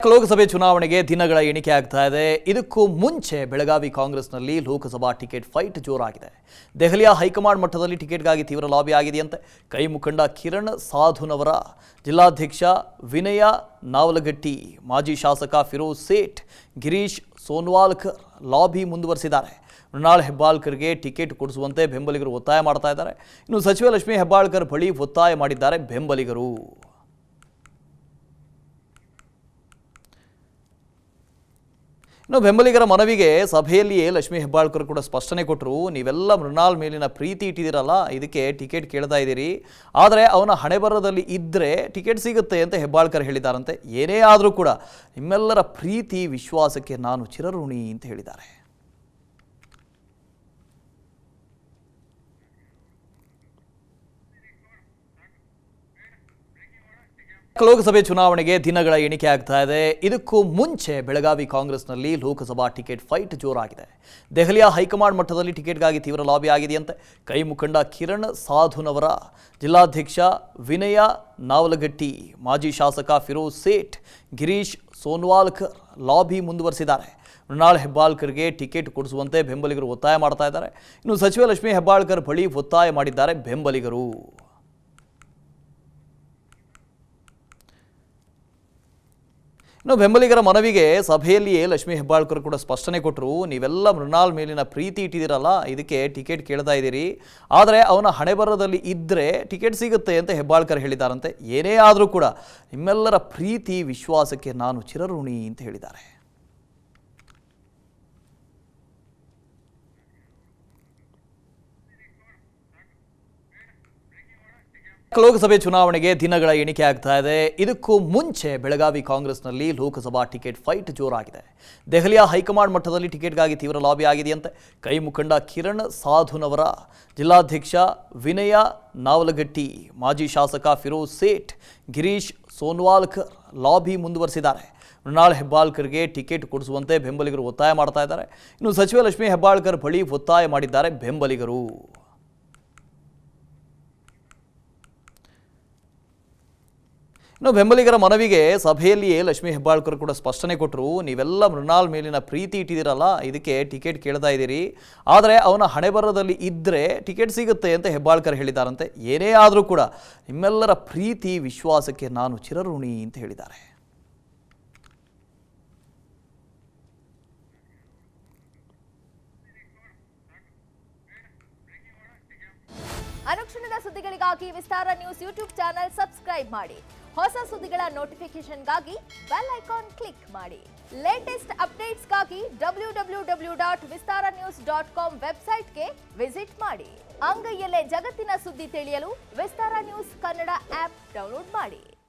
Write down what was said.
ಲೋಕಸಭೆ ಚುನಾವಣೆಗೆ ದಿನಗಳ ಎಣಿಕೆ ಆಗ್ತಾ ಇದೆ. ಇದಕ್ಕೂ ಮುಂಚೆ ಬೆಳಗಾವಿ ಕಾಂಗ್ರೆಸ್ನಲ್ಲಿ ಲೋಕಸಭಾ ಟಿಕೆಟ್ ಫೈಟ್ ಜೋರಾಗಿದೆ. ದೆಹಲಿಯ ಹೈಕಮಾಂಡ್ ಮಟ್ಟದಲ್ಲಿ ಟಿಕೆಟ್ಗಾಗಿ ತೀವ್ರ ಲಾಬಿ ಆಗಿದೆಯಂತೆ. ಕೈ ಮುಖಂಡ ಕಿರಣ್ ಸಾಧುನವರ, ಜಿಲ್ಲಾಧ್ಯಕ್ಷ ವಿನಯ ನಾವಲಗಟ್ಟಿ, ಮಾಜಿ ಶಾಸಕ ಫಿರೋಜ್ ಸೇಠ್, ಗಿರೀಶ್ ಸೋನ್ವಾಲ್ಕರ್ ಲಾಬಿ ಮುಂದುವರೆಸಿದ್ದಾರೆ. ಮೃಣಾಲ್ ಹೆಬ್ಬಾಳ್ಕರ್ಗೆ ಟಿಕೆಟ್ ಕೊಡಿಸುವಂತೆ ಬೆಂಬಲಿಗರು ಒತ್ತಾಯ ಮಾಡ್ತಾ ಇದ್ದಾರೆ. ಇನ್ನು ಸಚಿವೆ ಲಕ್ಷ್ಮೀ ಹೆಬ್ಬಾಳ್ಕರ್ ಬಳಿ ಒತ್ತಾಯ ಮಾಡಿದ್ದಾರೆ ಬೆಂಬಲಿಗರು. ಇನ್ನು ಬೆಂಬಲಿಗರ ಮನವಿಗೆ ಸಭೆಯಲ್ಲಿಯೇ ಲಕ್ಷ್ಮೀ ಹೆಬ್ಬಾಳ್ಕರ್ ಕೂಡ ಸ್ಪಷ್ಟನೆ ಕೊಟ್ಟರು. ನೀವೆಲ್ಲ ಮೃಣಾಲ್ ಮೇಲಿನ ಪ್ರೀತಿ ಇಟ್ಟಿದ್ದೀರಲ್ಲ, ಇದಕ್ಕೆ ಟಿಕೆಟ್ ಕೇಳ್ತಾ ಇದ್ದೀರಿ. ಆದರೆ ಅವನ ಹಣೆಬರದಲ್ಲಿ ಇದ್ದರೆ ಟಿಕೆಟ್ ಸಿಗುತ್ತೆ ಅಂತ ಹೆಬ್ಬಾಳ್ಕರ್ ಹೇಳಿದ್ದಾರಂತೆ. ಏನೇ ಆದರೂ ಕೂಡ ನಿಮ್ಮೆಲ್ಲರ ಪ್ರೀತಿ ವಿಶ್ವಾಸಕ್ಕೆ ನಾನು ಚಿರಋಣಿ ಅಂತ ಹೇಳಿದ್ದಾರೆ. ಲೋಕಸಭೆ ಚುನಾವಣೆಗೆ ದಿನಗಳ ಎಣಿಕೆ ಆಗ್ತಾ ಇದೆ. ಇದಕ್ಕೂ ಮುಂಚೆ ಬೆಳಗಾವಿ ಕಾಂಗ್ರೆಸ್ನಲ್ಲಿ ಲೋಕಸಭಾ ಟಿಕೆಟ್ ಫೈಟ್ ಜೋರಾಗಿದೆ. ದೆಹಲಿಯ ಹೈಕಮಾಂಡ್ ಮಟ್ಟದಲ್ಲಿ ಟಿಕೆಟ್ಗಾಗಿ ತೀವ್ರ ಲಾಬಿ ಆಗಿದೆಯಂತೆ. ಕೈ ಮುಖಂಡ ಕಿರಣ್ ಸಾಧುನವರ, ಜಿಲ್ಲಾಧ್ಯಕ್ಷ ವಿನಯ ನಾವಲಗಟ್ಟಿ, ಮಾಜಿ ಶಾಸಕ ಫಿರೋಜ್ ಸೇಠ್, ಗಿರೀಶ್ ಸೋನ್ವಾಲ್ಕರ್ ಲಾಬಿ ಮುಂದುವರೆಸಿದ್ದಾರೆ. ಮೃಣಾಲ್ ಹೆಬ್ಬಾಳ್ಕರ್ಗೆ ಟಿಕೆಟ್ ಕೊಡಿಸುವಂತೆ ಬೆಂಬಲಿಗರು ಒತ್ತಾಯ ಮಾಡ್ತಾ ಇದ್ದಾರೆ. ಇನ್ನು ಸಚಿವೆ ಲಕ್ಷ್ಮೀ ಹೆಬ್ಬಾಳ್ಕರ್ ಬಳಿ ಒತ್ತಾಯ ಮಾಡಿದ್ದಾರೆ ಬೆಂಬಲಿಗರು. ಇನ್ನು ಬೆಂಬಲಿಗರ ಮನವಿಗೆ ಸಭೆಯಲ್ಲಿಯೇ ಲಕ್ಷ್ಮೀ ಹೆಬ್ಬಾಳ್ಕರ್ ಕೂಡ ಸ್ಪಷ್ಟನೆ ಕೊಟ್ಟರು. ನೀವೆಲ್ಲ ಮೃಣಾಲ್ ಮೇಲಿನ ಪ್ರೀತಿ ಇಟ್ಟಿದ್ದೀರಲ್ಲ, ಇದಕ್ಕೆ ಟಿಕೆಟ್ ಕೇಳ್ತಾ ಇದ್ದೀರಿ. ಆದರೆ ಅವನ ಹಣೆಬರದಲ್ಲಿ ಇದ್ದರೆ ಟಿಕೆಟ್ ಸಿಗುತ್ತೆ ಅಂತ ಹೆಬ್ಬಾಳ್ಕರ್ ಹೇಳಿದ್ದಾರಂತೆ. ಏನೇ ಆದರೂ ಕೂಡ ನಿಮ್ಮೆಲ್ಲರ ಪ್ರೀತಿ ವಿಶ್ವಾಸಕ್ಕೆ ನಾನು ಚಿರಋಣಿ ಅಂತ ಹೇಳಿದ್ದಾರೆ. ಲೋಕಸಭೆ ಚುನಾವಣೆಗೆ ದಿನಗಳ ಎಣಿಕೆ ಆಗ್ತಾ ಇದೆ. ಇದಕ್ಕೂ ಮುಂಚೆ ಬೆಳಗಾವಿ ಕಾಂಗ್ರೆಸ್ನಲ್ಲಿ ಲೋಕಸಭಾ ಟಿಕೆಟ್ ಫೈಟ್ ಜೋರಾಗಿದೆ. ದೆಹಲಿಯ ಹೈಕಮಾಂಡ್ ಮಟ್ಟದಲ್ಲಿ ಟಿಕೆಟ್ಗಾಗಿ ತೀವ್ರ ಲಾಬಿ ಆಗಿದೆಯಂತೆ. ಕೈ ಮುಖಂಡ ಕಿರಣ್ ಸಾಧುನವರ, ಜಿಲ್ಲಾಧ್ಯಕ್ಷ ವಿನಯ ನಾವಲಗಟ್ಟಿ, ಮಾಜಿ ಶಾಸಕ ಫಿರೋಜ್ ಸೇಠ್, ಗಿರೀಶ್ ಸೋನ್ವಾಲ್ಕರ್ ಲಾಬಿ ಮುಂದುವರೆಸಿದ್ದಾರೆ. ಮೃಣಾಲ್ ಹೆಬ್ಬಾಳ್ಕರ್ಗೆ ಟಿಕೆಟ್ ಕೊಡಿಸುವಂತೆ ಬೆಂಬಲಿಗರು ಒತ್ತಾಯ ಮಾಡ್ತಾ ಇದ್ದಾರೆ. ಇನ್ನು ಸಚಿವೆ ಲಕ್ಷ್ಮೀ ಹೆಬ್ಬಾಳ್ಕರ್ ಬಳಿ ಒತ್ತಾಯ ಮಾಡಿದ್ದಾರೆ ಬೆಂಬಲಿಗರು. ಇನ್ನು ಬೆಂಬಲಿಗರ ಮನವಿಗೆ ಸಭೆಯಲ್ಲಿಯೇ ಲಕ್ಷ್ಮೀ ಹೆಬ್ಬಾಳ್ಕರ್ ಕೂಡ ಸ್ಪಷ್ಟನೆ ಕೊಟ್ಟರು. ನೀವೆಲ್ಲ ಮೃಣಾಲ್ ಮೇಲಿನ ಪ್ರೀತಿ ಇಟ್ಟಿದ್ದೀರಲ್ಲ, ಇದಕ್ಕೆ ಟಿಕೆಟ್ ಕೇಳ್ತಾ ಇದ್ದೀರಿ. ಆದರೆ ಅವನ ಹಣೆಬರದಲ್ಲಿ ಇದ್ದರೆ ಟಿಕೆಟ್ ಸಿಗುತ್ತೆ ಅಂತ ಹೆಬ್ಬಾಳ್ಕರ್ ಹೇಳಿದ್ದಾರಂತೆ. ಏನೇ ಆದರೂ ಕೂಡ ನಿಮ್ಮೆಲ್ಲರ ಪ್ರೀತಿ ವಿಶ್ವಾಸಕ್ಕೆ ನಾನು ಚಿರಋಣಿ ಅಂತ ಹೇಳಿದ್ದಾರೆ. ಅನುಕ್ಷಣದ ಸುದ್ದಿಗಳಿಗಾಗಿ ವಿಸ್ತಾರ ನ್ಯೂಸ್ ಯೂಟ್ಯೂಬ್ ಚಾನೆಲ್ ಸಬ್ಸ್ಕ್ರೈಬ್ ಮಾಡಿ. ಹೊಸ ಸುದ್ದಿಗಳ ನೋಟಿಫಿಕೇಶನ್ಗಾಗಿ ಬೆಲ್ ಐಕಾನ್ ಕ್ಲಿಕ್ ಮಾಡಿ. ಲೇಟೆಸ್ಟ್ ಅಪ್ಡೇಟ್ಸ್ಗಾಗಿ www.vistaranews.com ವೆಬ್ಸೈಟ್ಗೆ ವಿಸಿಟ್ ಮಾಡಿ. ಅಂಗೈಯಲ್ಲೇ ಜಗತ್ತಿನ ಸುದ್ದಿ ತಿಳಿಯಲು ವಿಸ್ತಾರ ನ್ಯೂಸ್ ಕನ್ನಡ ಆಪ್ ಡೌನ್ಲೋಡ್ ಮಾಡಿ.